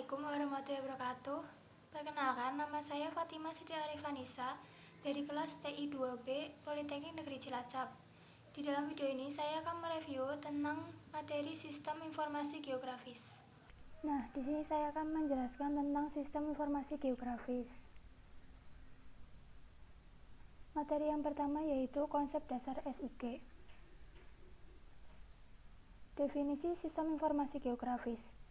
Assalamualaikum warahmatullahi wabarakatuh. Perkenalkan, nama saya Fatimah Siti Arifanisa dari kelas TI 2B Politeknik Negeri Cilacap. Di dalam video ini saya akan mereview tentang materi Sistem Informasi Geografis. Nah, di sini saya akan menjelaskan tentang Sistem Informasi Geografis. Materi yang pertama yaitu konsep dasar SIG. Definisi Sistem Informasi Geografis.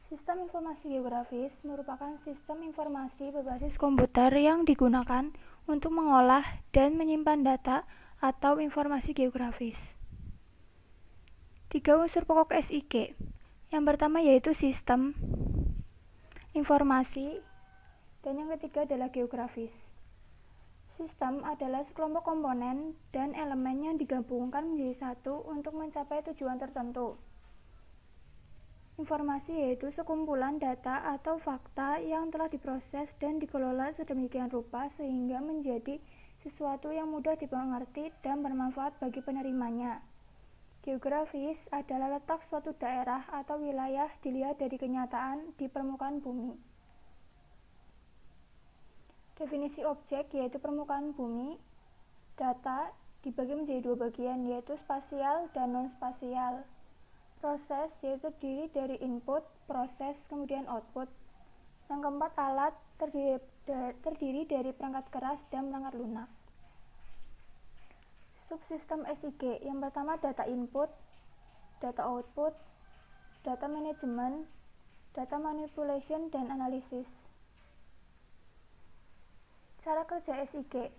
Sistem informasi geografis merupakan sistem informasi berbasis komputer yang digunakan untuk mengolah dan menyimpan data atau informasi geografis. 3 unsur pokok SIG. Yang pertama yaitu sistem, informasi, dan yang ketiga adalah geografis. Sistem adalah sekelompok komponen dan elemen yang digabungkan menjadi satu untuk mencapai tujuan tertentu. Informasi yaitu sekumpulan data atau fakta yang telah diproses dan dikelola sedemikian rupa sehingga menjadi sesuatu yang mudah dimengerti dan bermanfaat bagi penerimanya. Geografis adalah letak suatu daerah atau wilayah dilihat dari kenyataan di permukaan bumi. Definisi objek yaitu permukaan bumi. Data dibagi menjadi 2 bagian yaitu spasial dan non-spasial. Proses yaitu terdiri dari input, proses, kemudian output. Yang keempat, alat terdiri dari perangkat keras dan perangkat lunak. Subsistem SIG. Yang pertama data input, data output, data management, data manipulation, dan analisis. Cara kerja SIG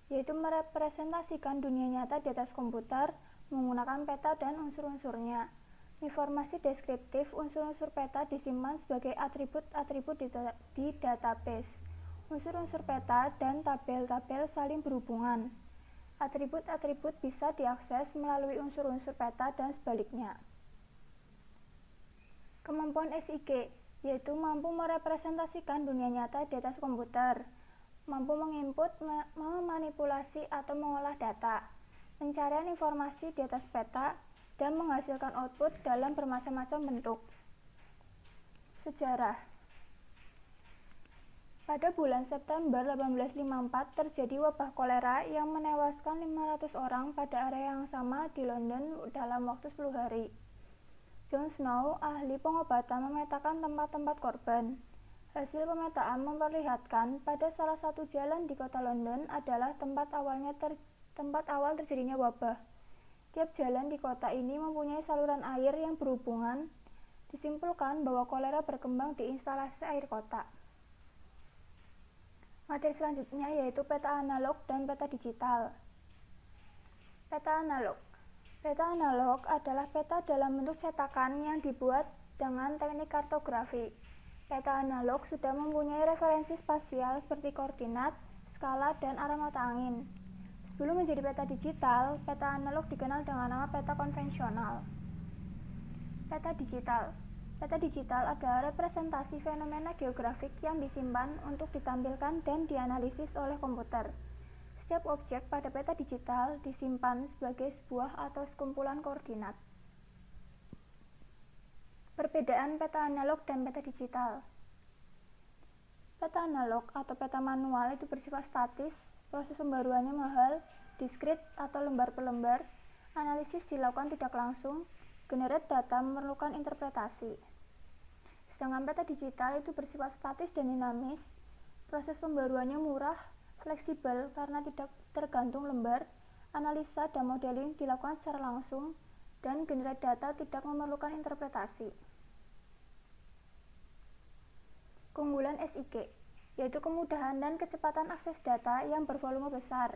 yaitu merepresentasikan dunia nyata di atas komputer menggunakan peta dan unsur-unsurnya. Informasi deskriptif unsur-unsur peta disimpan sebagai atribut-atribut di database. Unsur-unsur peta dan tabel-tabel saling berhubungan. Atribut-atribut bisa diakses melalui unsur-unsur peta dan sebaliknya. Kemampuan SIG yaitu mampu merepresentasikan dunia nyata di atas komputer, mampu menginput, memanipulasi atau mengolah data, pencarian informasi di atas peta, dan menghasilkan output dalam bermacam-macam bentuk. Sejarah. Pada bulan September 1854 terjadi wabah kolera yang menewaskan 500 orang pada area yang sama di London dalam waktu 10 hari. John Snow, ahli pengobatan, memetakan tempat-tempat korban. Hasil pemetaan memperlihatkan pada salah satu jalan di kota London adalah tempat awal terjadinya wabah. Tiap jalan di kota ini mempunyai saluran air yang berhubungan. Disimpulkan bahwa kolera berkembang di instalasi air kota. Materi selanjutnya yaitu peta analog dan peta digital. Peta analog. Peta analog adalah peta dalam bentuk cetakan yang dibuat dengan teknik kartografi. Peta analog sudah mempunyai referensi spasial seperti koordinat, skala, dan arah mata angin. Sebelum menjadi peta digital, peta analog dikenal dengan nama peta konvensional. Peta digital. Peta digital adalah representasi fenomena geografik yang disimpan untuk ditampilkan dan dianalisis oleh komputer. Setiap objek pada peta digital disimpan sebagai sebuah atau sekumpulan koordinat. Perbedaan peta analog dan peta digital. Peta analog atau peta manual itu bersifat statis. Proses pembaruannya mahal, diskrit atau lembar per lembar, analisis dilakukan tidak langsung, generate data memerlukan interpretasi. Sedangkan peta digital itu bersifat statis dan dinamis, proses pembaruannya murah, fleksibel karena tidak tergantung lembar, analisa dan modeling dilakukan secara langsung, dan generate data tidak memerlukan interpretasi. Keunggulan SIG yaitu kemudahan dan kecepatan akses data yang bervolume besar,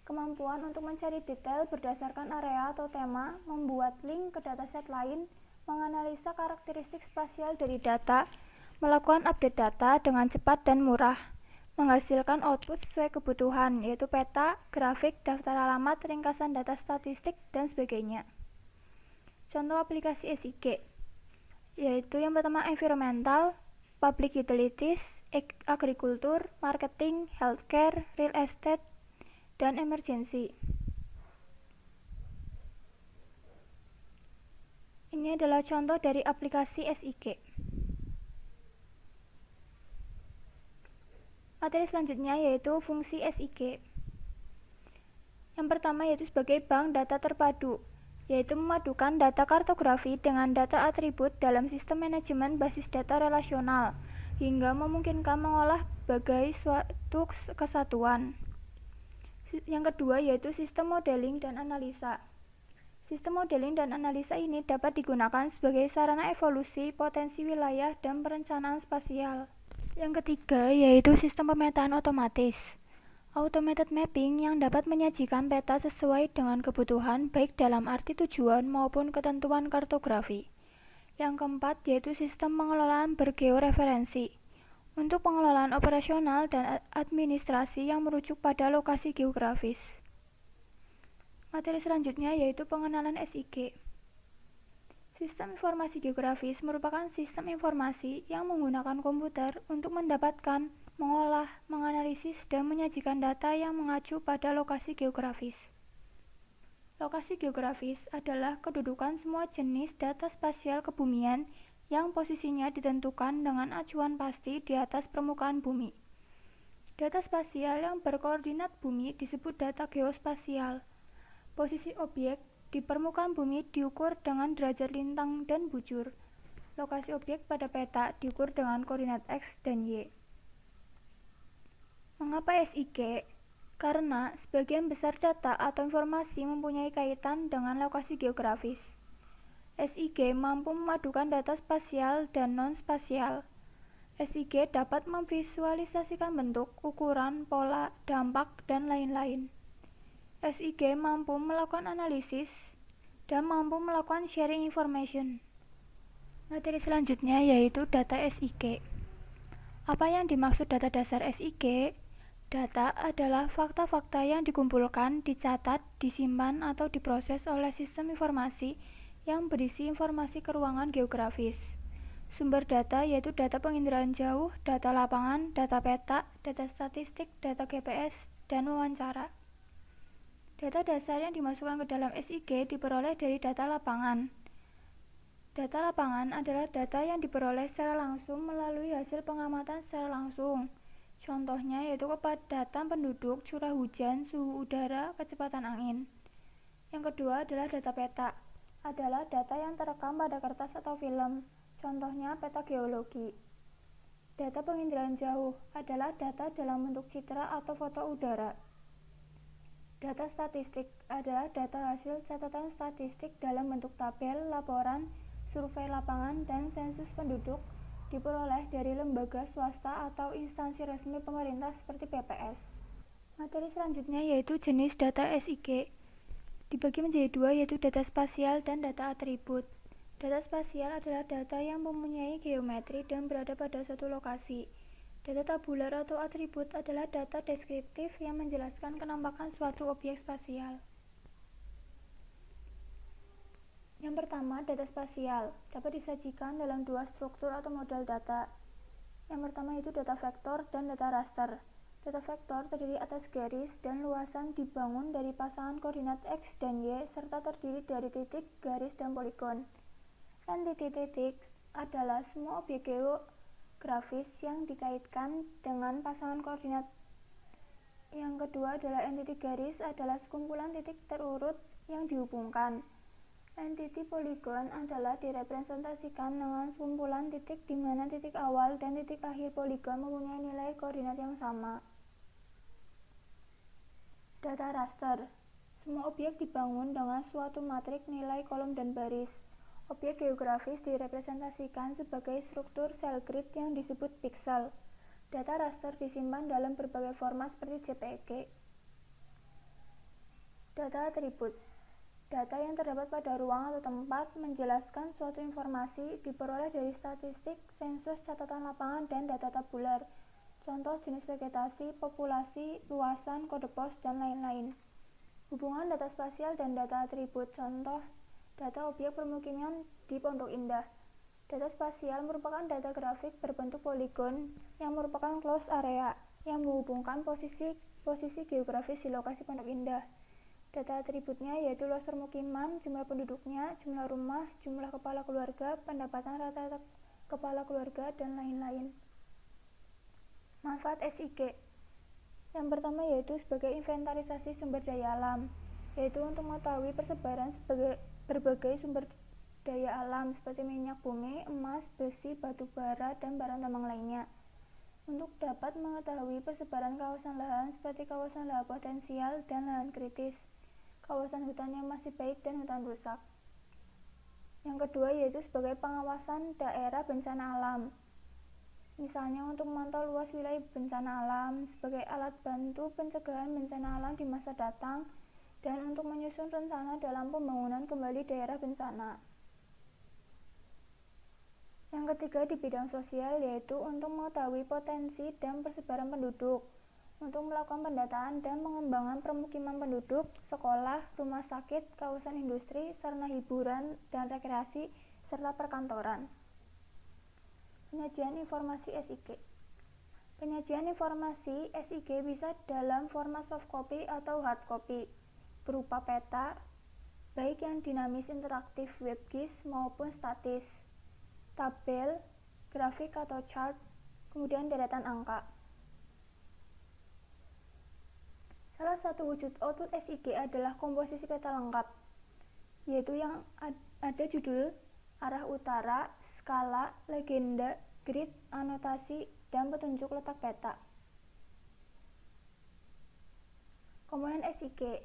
kemampuan untuk mencari detail berdasarkan area atau tema, membuat link ke dataset lain, menganalisa karakteristik spasial dari data, melakukan update data dengan cepat dan murah, menghasilkan output sesuai kebutuhan, yaitu peta, grafik, daftar alamat, ringkasan data statistik, dan sebagainya. Contoh aplikasi SIG yaitu yang pertama environmental, public utilities, agrikultur, marketing, healthcare, real estate, dan emergency. Ini adalah contoh dari aplikasi SIG. Materi selanjutnya yaitu fungsi SIG. Yang pertama yaitu sebagai bank data terpadu, yaitu memadukan data kartografi dengan data atribut dalam sistem manajemen basis data relasional, hingga memungkinkan mengolah sebagai suatu kesatuan. Yang kedua yaitu sistem modeling dan analisa. Sistem modeling dan analisa ini dapat digunakan sebagai sarana evolusi potensi wilayah dan perencanaan spasial. Yang ketiga yaitu sistem pemetaan otomatis. Automated mapping yang dapat menyajikan peta sesuai dengan kebutuhan baik dalam arti tujuan maupun ketentuan kartografi. Yang keempat yaitu sistem pengelolaan bergeoreferensi. Untuk pengelolaan operasional dan administrasi yang merujuk pada lokasi geografis. Materi selanjutnya yaitu pengenalan SIG. Sistem informasi geografis merupakan sistem informasi yang menggunakan komputer untuk mendapatkan, mengolah, menganalisis, dan menyajikan data yang mengacu pada lokasi geografis. Lokasi geografis adalah kedudukan semua jenis data spasial kebumian yang posisinya ditentukan dengan acuan pasti di atas permukaan bumi. Data spasial yang berkoordinat bumi disebut data geospasial. Posisi objek di permukaan bumi diukur dengan derajat lintang dan bujur. Lokasi objek pada peta diukur dengan koordinat X dan Y. Mengapa SIG? Karena sebagian besar data atau informasi mempunyai kaitan dengan lokasi geografis. SIG mampu memadukan data spasial dan non-spasial. SIG dapat memvisualisasikan bentuk, ukuran, pola, dampak, dan lain-lain. SIG mampu melakukan analisis dan mampu melakukan sharing information. Materi selanjutnya yaitu data SIG. Apa yang dimaksud data dasar SIG? Data adalah fakta-fakta yang dikumpulkan, dicatat, disimpan, atau diproses oleh sistem informasi yang berisi informasi ke ruangan geografis. Sumber data yaitu data penginderaan jauh, data lapangan, data peta, data statistik, data GPS, dan wawancara. Data dasar yang dimasukkan ke dalam SIG diperoleh dari data lapangan. Data lapangan adalah data yang diperoleh secara langsung melalui hasil pengamatan secara langsung. Contohnya yaitu kepadatan penduduk, curah hujan, suhu udara, kecepatan angin. Yang kedua adalah data peta. Adalah data yang terekam pada kertas atau film. Contohnya peta geologi. Data penginderaan jauh adalah data dalam bentuk citra atau foto udara. Data statistik adalah data hasil catatan statistik dalam bentuk tabel, laporan, survei lapangan, dan sensus penduduk diperoleh dari lembaga swasta atau instansi resmi pemerintah seperti BPS. Materi selanjutnya yaitu jenis data SIG. Dibagi menjadi dua yaitu data spasial dan data atribut. Data spasial adalah data yang mempunyai geometri dan berada pada suatu lokasi. Data tabular atau atribut adalah data deskriptif yang menjelaskan kenampakan suatu objek spasial. Yang pertama, data spasial dapat disajikan dalam dua struktur atau model data. Yang pertama itu data vektor dan data raster. Data vektor terdiri atas garis dan luasan dibangun dari pasangan koordinat X dan Y serta terdiri dari titik, garis, dan poligon. Entiti titik adalah semua objek geografis yang dikaitkan dengan pasangan koordinat. Yang kedua adalah entiti garis adalah sekumpulan titik terurut yang dihubungkan. Entiti poligon adalah direpresentasikan dengan sekumpulan titik di mana titik awal dan titik akhir poligon mempunyai nilai koordinat yang sama. Data raster. Semua objek dibangun dengan suatu matrik nilai kolom dan baris. Objek geografis direpresentasikan sebagai struktur sel grid yang disebut piksel. Data raster disimpan dalam berbagai format seperti JPG. Data atribut. Data yang terdapat pada ruang atau tempat menjelaskan suatu informasi diperoleh dari statistik, sensus, catatan lapangan, dan data tabular. Contoh jenis vegetasi, populasi, luasan, kode pos, dan lain-lain. Hubungan data spasial dan data atribut. Contoh data objek permukiman di Pondok Indah. Data spasial merupakan data grafik berbentuk poligon yang merupakan closed area yang menghubungkan posisi geografis di lokasi Pondok Indah. Data atributnya yaitu luas permukiman, jumlah penduduknya, jumlah rumah, jumlah kepala keluarga, pendapatan rata-rata kepala keluarga, dan lain-lain. Manfaat SIG. Yang pertama yaitu sebagai inventarisasi sumber daya alam, yaitu untuk mengetahui persebaran berbagai sumber daya alam seperti minyak bumi, emas, besi, batu bara, dan barang tambang lainnya. Untuk dapat mengetahui persebaran kawasan lahan seperti kawasan lahan potensial dan lahan kritis, kawasan hutan yang masih baik dan hutan rusak. Yang kedua yaitu sebagai pengawasan daerah bencana alam. Misalnya untuk memantau luas wilayah bencana alam sebagai alat bantu pencegahan bencana alam di masa datang dan untuk menyusun rencana dalam pembangunan kembali daerah bencana. Yang ketiga di bidang sosial yaitu untuk mengetahui potensi dan persebaran penduduk, untuk melakukan pendataan dan pengembangan permukiman penduduk, sekolah, rumah sakit, kawasan industri, sarana hiburan dan rekreasi, serta perkantoran. Penyajian informasi SIG. Penyajian informasi SIG bisa dalam format soft copy atau hard copy, berupa peta, baik yang dinamis interaktif WebGIS maupun statis, tabel, grafik atau chart, kemudian deretan angka. Salah satu wujud output SIG adalah komposisi peta lengkap, yaitu yang ada judul, arah utara, skala, legenda, grid, anotasi, dan petunjuk letak peta. Komponen SIG,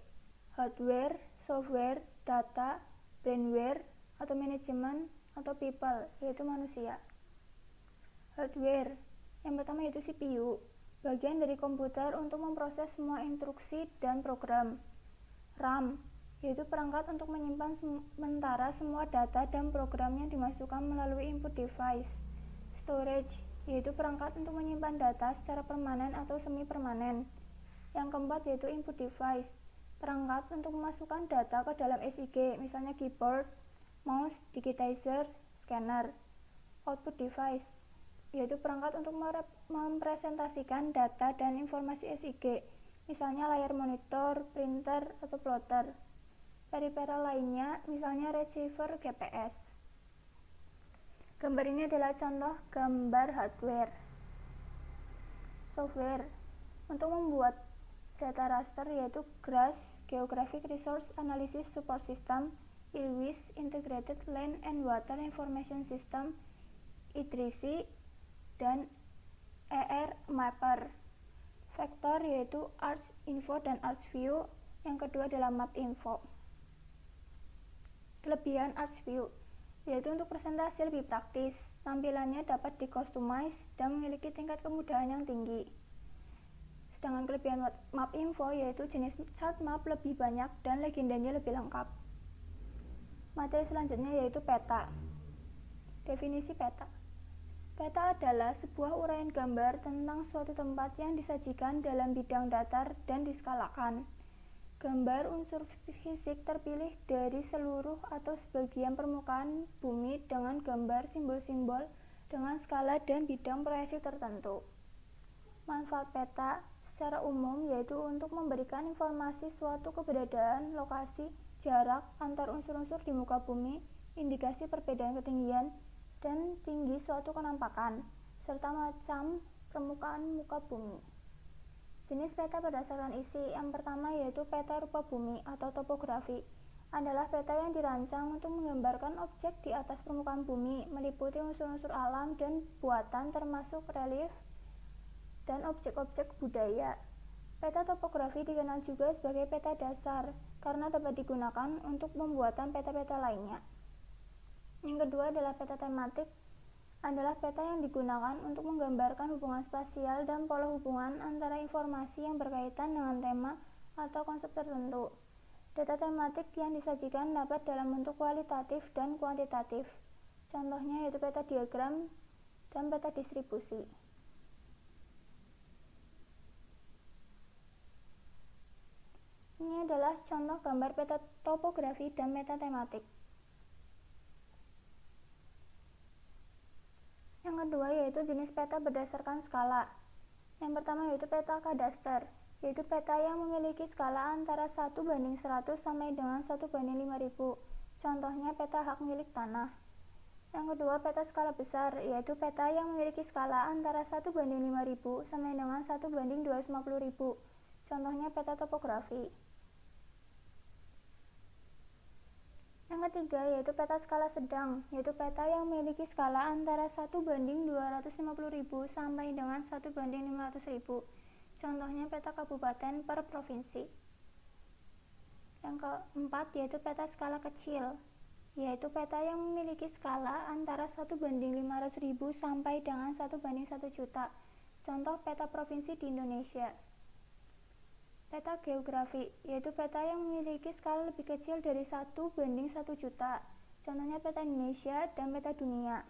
hardware, software, data, brainware, atau manajemen, atau people, yaitu manusia. Hardware, yang pertama yaitu CPU, bagian dari komputer untuk memproses semua instruksi dan program. RAM, yaitu perangkat untuk menyimpan sementara semua data dan program yang dimasukkan melalui input device. Storage, yaitu perangkat untuk menyimpan data secara permanen atau semi-permanen. Yang keempat yaitu input device, perangkat untuk memasukkan data ke dalam SIG, misalnya keyboard, mouse, digitizer, scanner. Output device, yaitu perangkat untuk mempresentasikan data dan informasi SIG, misalnya layar monitor, printer, atau plotter. Peripheral lainnya, misalnya receiver GPS. Gambar ini adalah contoh gambar hardware. Software, untuk membuat data raster yaitu GRASS, Geographic Resource Analysis Support System, ILWIS, Integrated Land and Water Information System, I3C, dan ER Mapper. Vektor yaitu ArcInfo dan ArcView, yang kedua adalah MapInfo. Kelebihan ArcView yaitu untuk presentasi lebih praktis, tampilannya dapat di-customize dan memiliki tingkat kemudahan yang tinggi. Sedangkan kelebihan MapInfo yaitu jenis chart map lebih banyak dan legendanya lebih lengkap. Materi selanjutnya yaitu peta. Definisi peta. Peta adalah sebuah uraian gambar tentang suatu tempat yang disajikan dalam bidang datar dan diskalakan. Gambar unsur fisik terpilih dari seluruh atau sebagian permukaan bumi dengan gambar simbol-simbol dengan skala dan bidang proyeksi tertentu. Manfaat peta secara umum yaitu untuk memberikan informasi suatu keberadaan, lokasi, jarak antar unsur-unsur di muka bumi, indikasi perbedaan ketinggian dan tinggi suatu kenampakan, serta macam permukaan muka bumi. Jenis peta berdasarkan isi. Yang pertama yaitu peta rupa bumi atau topografi. Adalah peta yang dirancang untuk menggambarkan objek di atas permukaan bumi, meliputi unsur-unsur alam dan buatan termasuk relief dan objek-objek budaya. Peta topografi dikenal juga sebagai peta dasar karena dapat digunakan untuk pembuatan peta-peta lainnya. Yang kedua adalah peta tematik, adalah peta yang digunakan untuk menggambarkan hubungan spasial dan pola hubungan antara informasi yang berkaitan dengan tema atau konsep tertentu. Data tematik yang disajikan dapat dalam bentuk kualitatif dan kuantitatif. Contohnya yaitu peta diagram dan peta distribusi. Ini adalah contoh gambar peta topografi dan peta tematik. Yang kedua yaitu jenis peta berdasarkan skala. Yang pertama yaitu peta kadaster, yaitu peta yang memiliki skala antara 1:100 sampai dengan 1:5000. Contohnya peta hak milik tanah. Yang kedua, peta skala besar, yaitu peta yang memiliki skala antara 1:5000 sampai dengan 1:250.000. Contohnya peta topografi. Yang ketiga, yaitu peta skala sedang, yaitu peta yang memiliki skala antara 1:250.000 sampai dengan 1:500.000. Contohnya peta kabupaten per provinsi. Yang keempat, yaitu peta skala kecil, yaitu peta yang memiliki skala antara 1:500.000 sampai dengan 1:1 juta. Contoh peta provinsi di Indonesia. Peta geografi, yaitu peta yang memiliki skala lebih kecil dari 1:1 juta. Contohnya peta Indonesia dan peta dunia.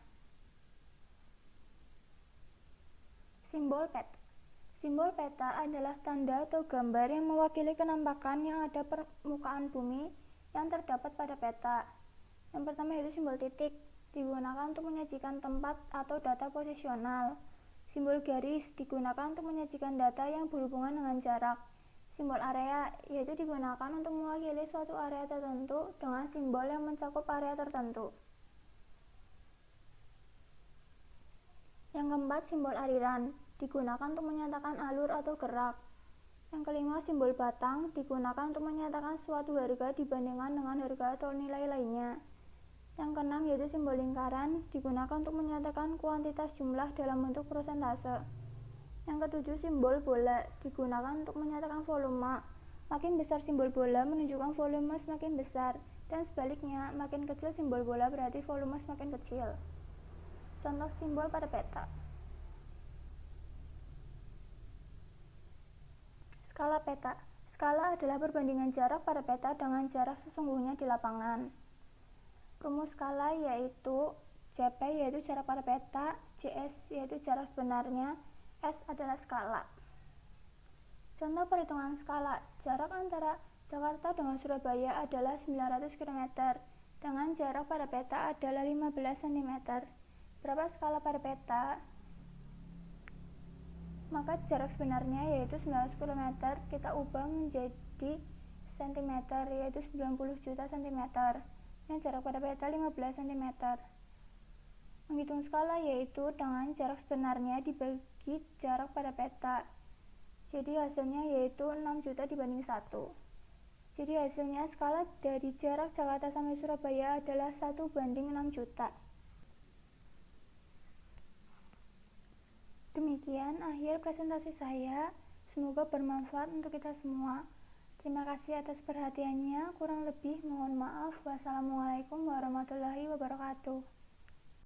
Simbol peta. Simbol peta adalah tanda atau gambar yang mewakili kenampakan yang ada permukaan bumi yang terdapat pada peta. Yang pertama yaitu simbol titik, digunakan untuk menyajikan tempat atau data posisional. Simbol garis digunakan untuk menyajikan data yang berhubungan dengan jarak. Simbol area yaitu digunakan untuk mewakili suatu area tertentu dengan simbol yang mencakup area tertentu. Yang keempat, simbol aliran digunakan untuk menyatakan alur atau gerak. Yang kelima, simbol batang digunakan untuk menyatakan suatu harga dibandingkan dengan harga atau nilai lainnya. Yang keenam yaitu simbol lingkaran digunakan untuk menyatakan kuantitas jumlah dalam bentuk persentase. Yang ketujuh, simbol bola digunakan untuk menyatakan volume. Makin besar simbol bola menunjukkan volume semakin besar, dan sebaliknya, makin kecil simbol bola berarti volume semakin kecil. Contoh simbol pada peta. Skala peta. Skala adalah perbandingan jarak pada peta dengan jarak sesungguhnya di lapangan. Rumus skala yaitu CP yaitu jarak pada peta, CS yaitu jarak sebenarnya, S adalah skala. Contoh perhitungan skala. Jarak antara Jakarta dengan Surabaya adalah 900 km, dengan jarak pada peta adalah 15 cm. Berapa skala pada peta? Maka jarak sebenarnya yaitu 900 km kita ubah menjadi cm yaitu 90 juta cm. Yang jarak pada peta 15 cm. Menghitung skala yaitu dengan jarak sebenarnya dibagi jarak pada peta. Jadi hasilnya yaitu 6 juta dibanding 1. Jadi hasilnya skala dari jarak Jakarta sampai Surabaya adalah 1:6 juta. Demikian akhir presentasi saya. Semoga bermanfaat untuk kita semua. Terima kasih atas perhatiannya. Kurang lebih mohon maaf. Wassalamualaikum warahmatullahi wabarakatuh.